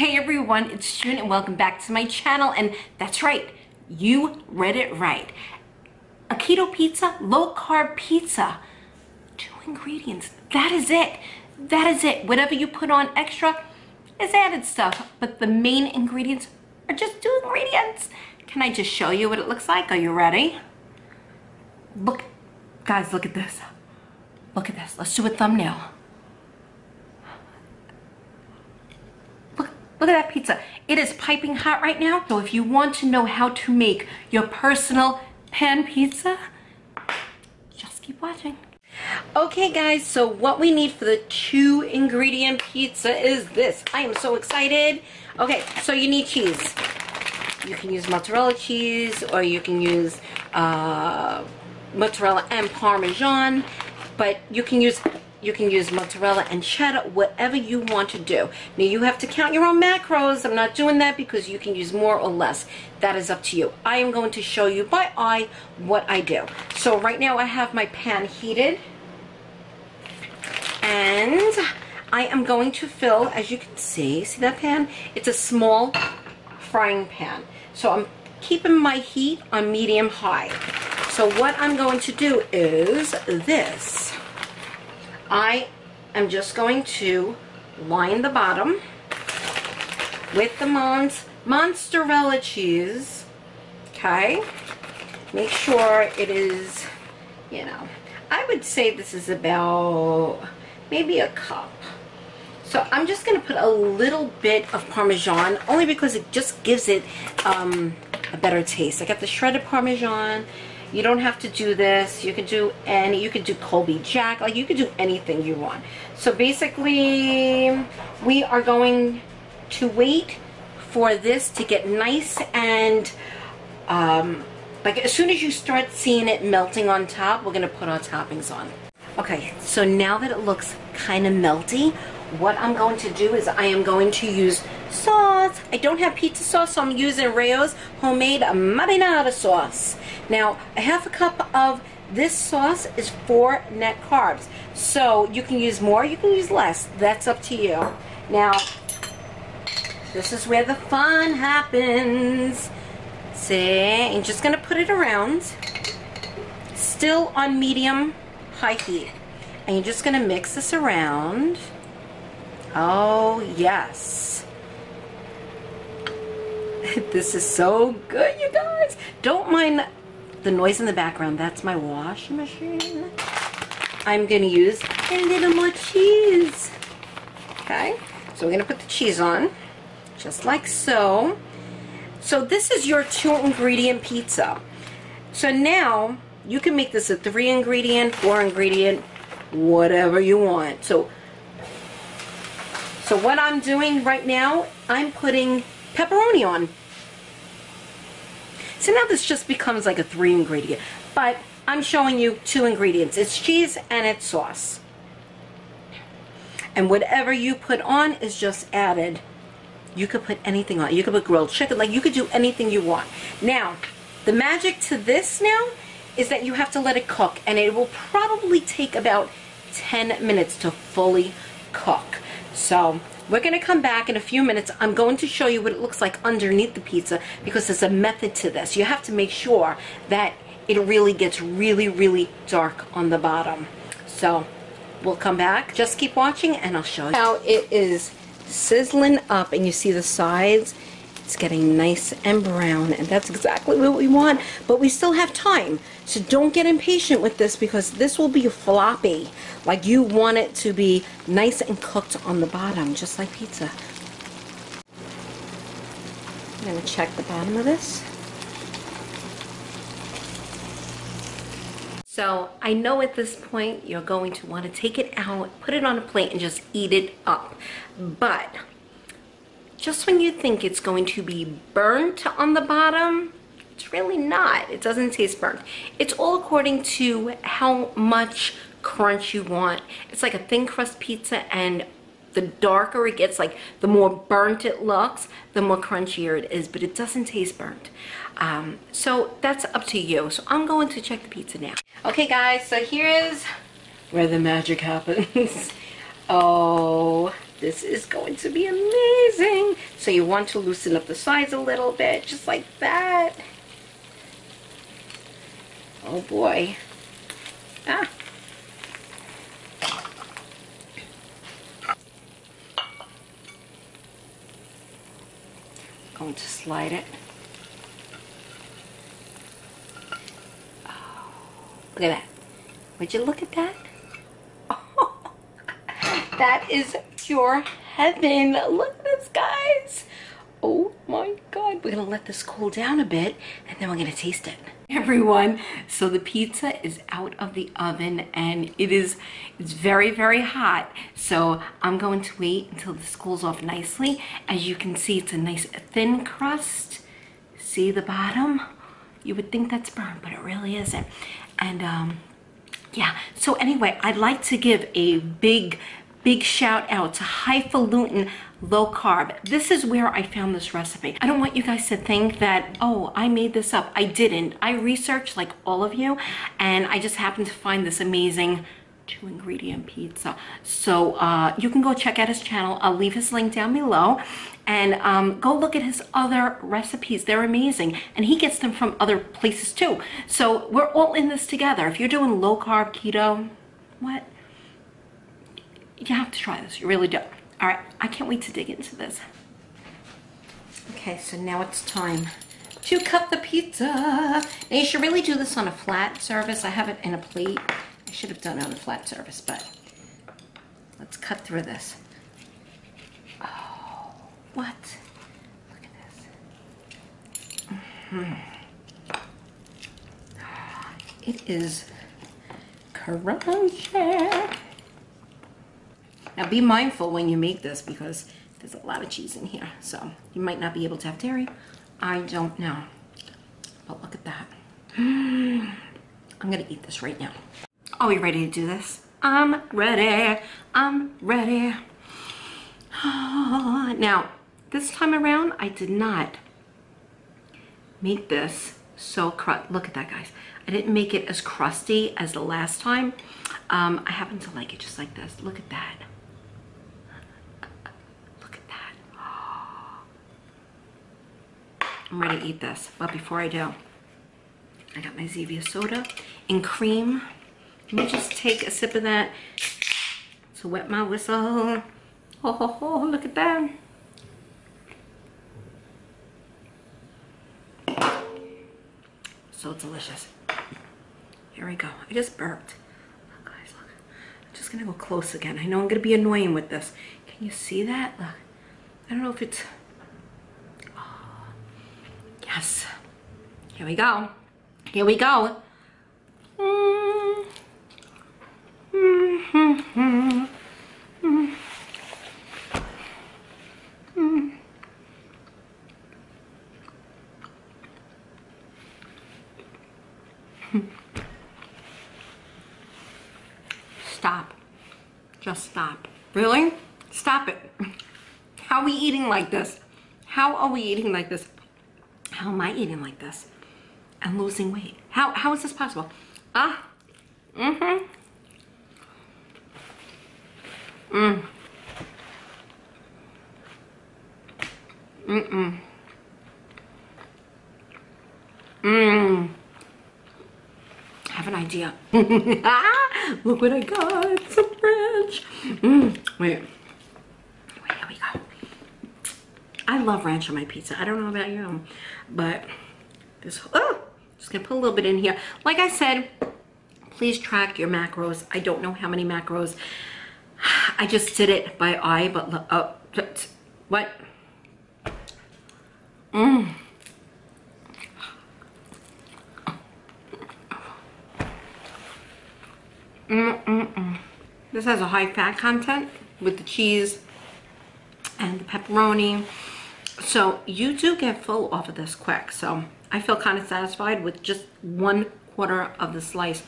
Hey everyone, it's June and welcome back to my channel. And that's right, you read it right. A keto pizza, low carb pizza. 2 ingredients, that is it. That is it. Whatever you put on extra is added stuff, but the main ingredients are just 2 ingredients. Can I just show you what it looks like? Are you ready? Look, guys, look at this. Look at this. Let's do a thumbnail. Look at that pizza. It is piping hot right now. So if you want to know how to make your personal pan pizza, just keep watching. Okay guys, so what we need for the 2 ingredient pizza is this. I am so excited. Okay, so you need cheese. You can use mozzarella cheese or you can use mozzarella and Parmesan, but you can use mozzarella and cheddar, whatever you want to do. Now you have to count your own macros. I'm not doing that because you can use more or less. That is up to you. I am going to show you by eye what I do. So right now I have my pan heated and I am going to fill, as you can see that pan? It's a small frying pan. So I'm keeping my heat on medium high. So what I'm going to do is this. I am just going to line the bottom with the mozzarella cheese, okay? Make sure it is, you know, I would say this is about maybe a cup. So I'm just going to put a little bit of Parmesan, only because it just gives it a better taste. I got the shredded Parmesan. You don't have to do this. You could do Colby Jack. Like, you could do anything you want. So basically, we are going to wait for this to get nice and like as soon as you start seeing it melting on top, we're going to put our toppings on. Okay, so now that it looks kind of melty, what I'm going to do is I am going to use sauce. I don't have pizza sauce, so I'm using Rayo's homemade marinara sauce. Now, a ½ cup of this sauce is 4 net carbs. So you can use more, you can use less. That's up to you. Now, this is where the fun happens. See, I'm just going to put it around. Still on medium high heat. And you're just going to mix this around. Oh, yes. This is so good, you guys. Don't mind the noise in the background. That's my washing machine. I'm going to use a little more cheese. Okay, so we're going to put the cheese on, just like so. So this is your 2 ingredient pizza. So now you can make this a 3 ingredient, 4 ingredient, whatever you want. So what I'm doing right now, I'm putting pepperoni on. So now this just becomes like a 3 ingredient, but I'm showing you 2 ingredients. It's cheese and it's sauce. And whatever you put on is just added. You could put anything on. You could put grilled chicken, like you could do anything you want. Now, the magic to this now is that you have to let it cook, and it will probably take about 10 minutes to fully cook. So we're going to come back in a few minutes. I'm going to show you what it looks like underneath the pizza, because there's a method to this. You have to make sure that it really gets really, really dark on the bottom. So we'll come back. Just keep watching and I'll show you. Now it is sizzling up and you see the sides. It's getting nice and brown, and that's exactly what we want, but we still have time. So don't get impatient with this, because this will be floppy. Like, you want it to be nice and cooked on the bottom, just like pizza. I'm going to check the bottom of this. So I know at this point you're going to want to take it out, put it on a plate, and just eat it up. But just when you think it's going to be burnt on the bottom, it's really not. It doesn't taste burnt. It's all according to how much crunch you want. It's like a thin crust pizza, and the darker it gets, like the more burnt it looks, the more crunchier it is, but it doesn't taste burnt. So that's up to you. So I'm going to check the pizza now. Okay guys, so here's where the magic happens. Oh, this is going to be amazing. So you want to loosen up the sides a little bit, just like that. Oh boy. Ah. Going to slide it. Oh, look at that. Would you look at that? Oh, that is pure heaven. Look at this, guys. Oh my God. We're gonna let this cool down a bit and then we're gonna taste it. Everyone, so the pizza is out of the oven and it's very, very hot. So I'm going to wait until this cools off nicely. As you can see, it's a nice thin crust. See the bottom? You would think that's burnt, but it really isn't. And yeah, so anyway, I'd like to give a big shout out to Highfalutin Low Carb. This is where I found this recipe. I don't want you guys to think that, oh, I made this up. I didn't. I researched like all of you, and I just happened to find this amazing 2-ingredient pizza. So you can go check out his channel. I'll leave his link down below, and go look at his other recipes. They're amazing, and he gets them from other places too. So we're all in this together. If you're doing low carb, keto, what? You have to try this, you really do. All right, I can't wait to dig into this. Okay, so now it's time to cut the pizza. Now you should really do this on a flat surface. I have it in a plate. I should have done it on a flat surface, but let's cut through this. Oh, what? Look at this. It is crunchy. Now be mindful when you make this because there's a lot of cheese in here. So you might not be able to have dairy. I don't know. But look at that. I'm gonna eat this right now. Are we ready to do this? I'm ready. I'm ready. Now, this time around, I did not make this so crusty. Look at that, guys. I didn't make it as crusty as the last time. I happen to like it just like this. Look at that. I'm ready to eat this, but before I do, I got my Zevia soda and cream. Let me just take a sip of that to wet my whistle. Oh, look at that. So delicious. Here we go. I just burped. Look, guys, look. I'm just gonna go close again. I know I'm gonna be annoying with this. Can you see that? Look. I don't know if it's... Yes. Here we go. Here we go. Stop. Just stop. Really? Stop it. How are we eating like this? How are we eating like this? How am I eating like this and losing weight? How is this possible? I have an idea. Look what I got, some ranch. Wait, here we go. I love ranch on my pizza. I don't know about you, but this, just gonna put a little bit in here. Like I said, please track your macros. I don't know how many macros. I just did it by eye, but what? This has a high fat content with the cheese and the pepperoni. So you do get full off of this quick. So I feel kind of satisfied with just 1/4 of the slice.